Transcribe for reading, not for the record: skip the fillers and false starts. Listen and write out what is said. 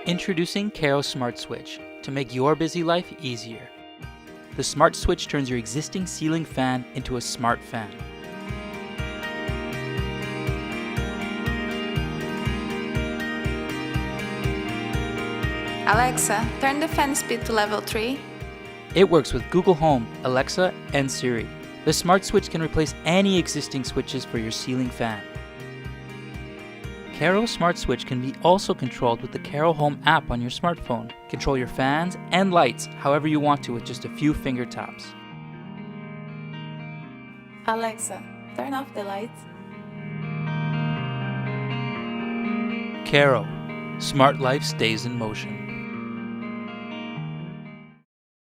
Introducing Carro Smart Switch to make your busy life easier. The Smart Switch turns your existing ceiling fan into a smart fan. Alexa, turn the fan speed to level 3. It works with Google Home, Alexa, and Siri. The Smart Switch can replace any existing switches for your ceiling fan. Carro Smart Switch can be also controlled with the Carro Home app on your smartphone. Control your fans and lights however you want to with just a few finger taps. Alexa, turn off the lights. Carro. Smart life stays in motion.